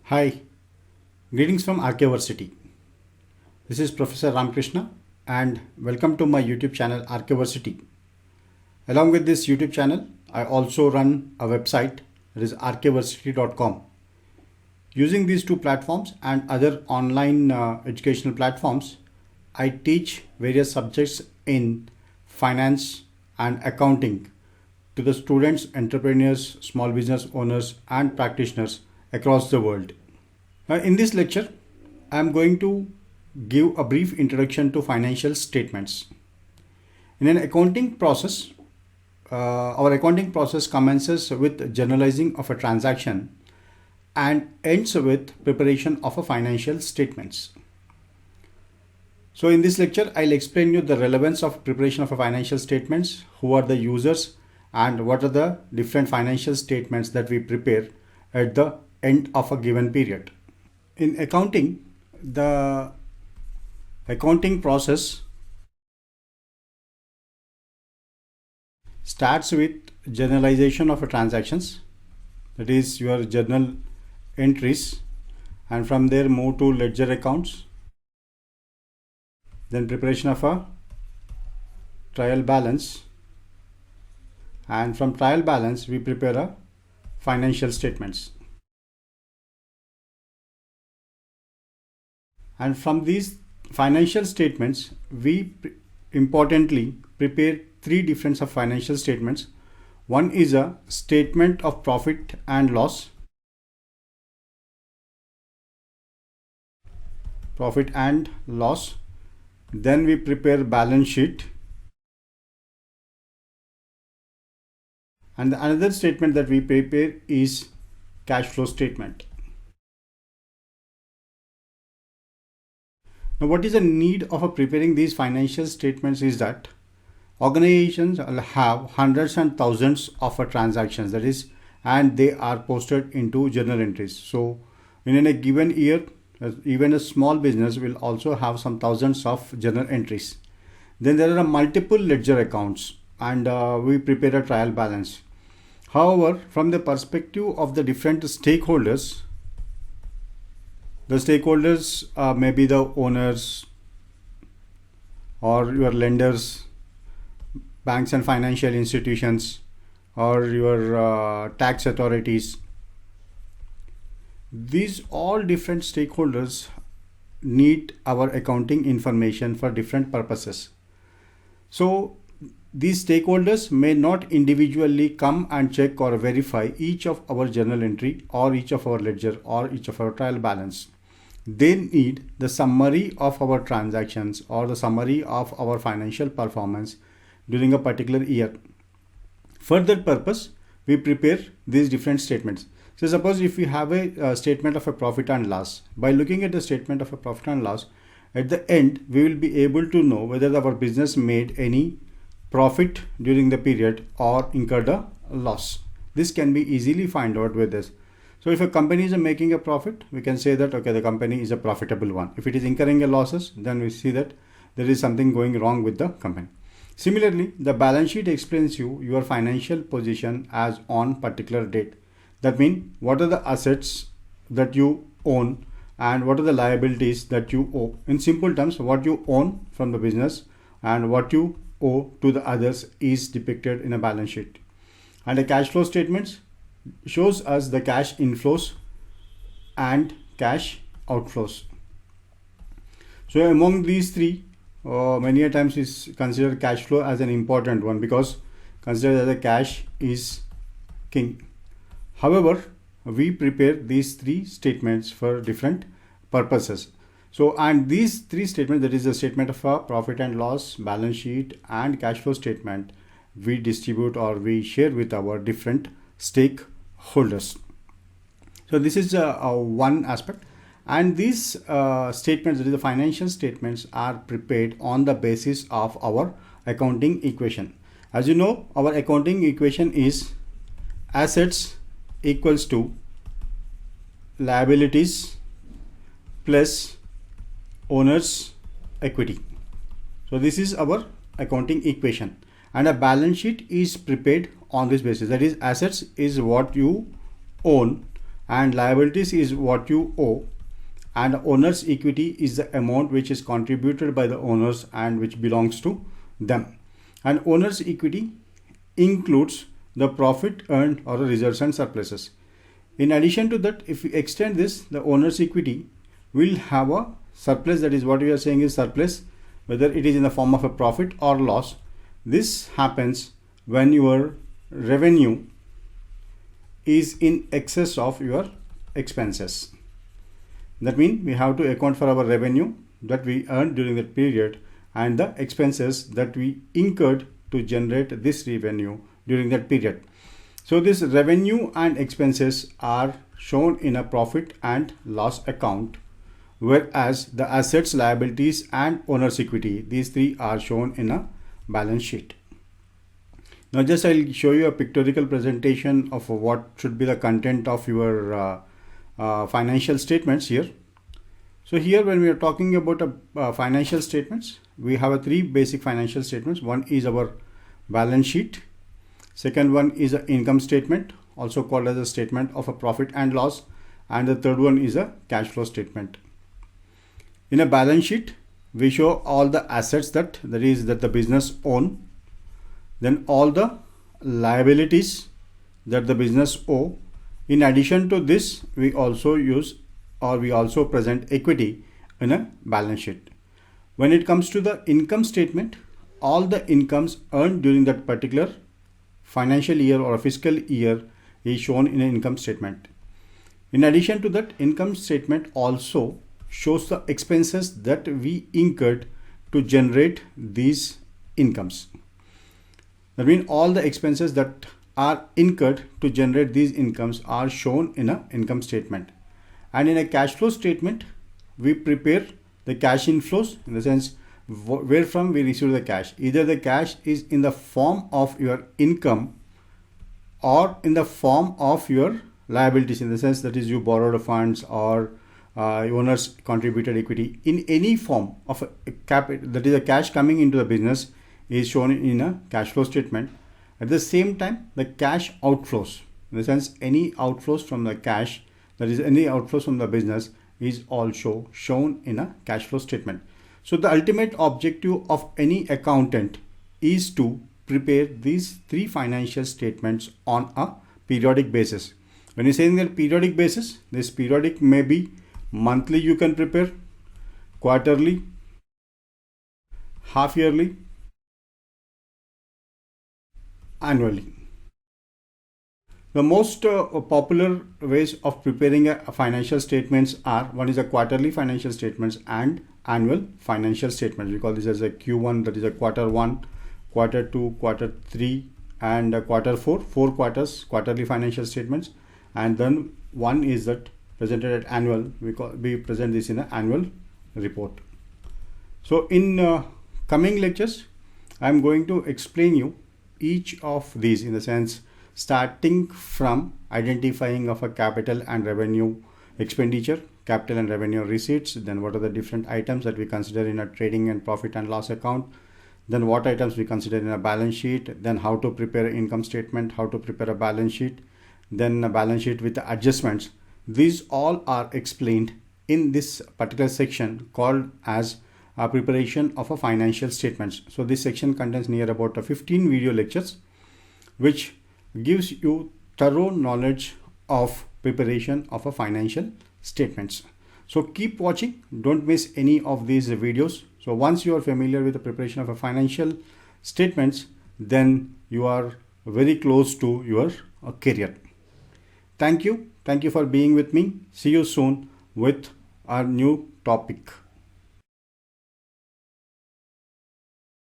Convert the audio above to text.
Hi, greetings from Archaeversity. This is Professor Ramkrishna and welcome to my YouTube channel Archaeversity. Along with this YouTube channel, I also run a website that is archaeversity.com. Using these two platforms and other online educational platforms, I teach various subjects in finance and accounting to the students, entrepreneurs, small business owners and practitioners across the world. In this lecture, I am going to give a brief introduction to financial statements. In an accounting process, our accounting process commences with journalizing of a transaction and ends with preparation of a financial statements. So in this lecture, I'll explain you the relevance of preparation of a financial statements, who are the users, and what are the different financial statements that we prepare at the end of a given period. In accounting, the accounting process starts with journalization of a transactions, that is your journal entries, and from there move to ledger accounts, then preparation of a trial balance, and from trial balance we prepare a financial statements. And from these financial statements, we importantly prepare three different of financial statements. One is a statement of profit and loss, then we prepare balance sheet, and another statement that we prepare is cash flow statement. Now, what is the need of preparing these financial statements is that organizations have hundreds and thousands of transactions, that is, and they are posted into journal entries. So in a given year, even a small business will also have some thousands of journal entries. Then there are multiple ledger accounts, and we prepare a trial balance. However, from the perspective of the different stakeholders, the stakeholders may be the owners or your lenders, banks and financial institutions, or your tax authorities. These all different stakeholders need our accounting information for different purposes. So these stakeholders may not individually come and check or verify each of our journal entry or each of our ledger or each of our trial balance. They need the summary of our transactions or the summary of our financial performance during a particular year. For that purpose, we prepare these different statements. So suppose if we have a statement of a profit and loss, by looking at the statement of a profit and loss, at the end we will be able to know whether our business made any profit during the period or incurred a loss. This can be easily find out with this. So if a company is making a profit, we can say that okay, the company is a profitable one. If it is incurring a losses, then we see that there is something going wrong with the company. Similarly, the balance sheet explains you your financial position as on particular date. That means what are the assets that you own and what are the liabilities that you owe. In simple terms, what you own from the business and what you owe to the others is depicted in a balance sheet. And the cash flow statements shows us the cash inflows and cash outflows. So among these three, many a times is considered cash flow as an important one because considered as a cash is king. However, we prepare these three statements for different purposes. So, and these three statements, that is the statement of a profit and loss, balance sheet and cash flow statement, we distribute or we share with our different stakeholders. So this is one aspect, and these statements, that is the financial statements, are prepared on the basis of our accounting equation. As you know, our accounting equation is assets equals to liabilities plus owner's equity. So this is our accounting equation, and a balance sheet is prepared on this basis. That is, assets is what you own and liabilities is what you owe, and owner's equity is the amount which is contributed by the owners and which belongs to them. And owner's equity includes the profit earned or the reserves and surpluses. In addition to that, if we extend this, the owner's equity will have a surplus, that is what we are saying is surplus, whether it is in the form of a profit or loss. This happens when your revenue is in excess of your expenses. That means we have to account for our revenue that we earned during that period and the expenses that we incurred to generate this revenue during that period. So this revenue and expenses are shown in a profit and loss account, whereas the assets, liabilities and owner's equity, these three are shown in a balance sheet. Now just I'll show you a pictorial presentation of what should be the content of your financial statements here. So here when we are talking about financial statements, we have three basic financial statements. One is our balance sheet. Second one is an income statement, also called as a statement of a profit and loss. And the third one is a cash flow statement. In a balance sheet, we show all the assets that the business own, then all the liabilities that the business owe. In addition to this, we also present equity in a balance sheet. When it comes to the income statement, all the incomes earned during that particular financial year or fiscal year is shown in an income statement. In addition to that, income statement also shows the expenses that we incurred to generate these incomes. That means all the expenses that are incurred to generate these incomes are shown in an income statement. And in a cash flow statement, we prepare the cash inflows, in the sense where from we receive the cash. Either the cash is in the form of your income or in the form of your liabilities, in the sense that is you borrowed funds or owners contributed equity. In any form of a capital, that is a cash coming into the business, is shown in a cash flow statement. At the same time, the cash outflows, in the sense any outflows from the cash, that is any outflows from the business, is also shown in a cash flow statement. So the ultimate objective of any accountant is to prepare these three financial statements on a periodic basis. When you say in the periodic basis, this periodic may be monthly, you can prepare, quarterly, half yearly, annually. The most popular ways of preparing a financial statements are, one is a quarterly financial statements and annual financial statements. We call this as a Q1, that is a quarter 1, quarter 2, quarter 3 and quarter 4, 4 quarters quarterly financial statements. And then one is that presented at annual, we present this in an annual report. So in coming lectures, I am going to explain you each of these, in the sense starting from identifying of a capital and revenue expenditure, capital and revenue receipts, then what are the different items that we consider in a trading and profit and loss account, then what items we consider in a balance sheet, then how to prepare an income statement, how to prepare a balance sheet, then a balance sheet with the adjustments. These all are explained in this particular section called as a preparation of a financial statements. So this section contains near about 15 video lectures, which gives you thorough knowledge of preparation of a financial statements. So keep watching, don't miss any of these videos. So once you are familiar with the preparation of a financial statements, then you are very close to your career. Thank you for being with me. See you soon with our new topic.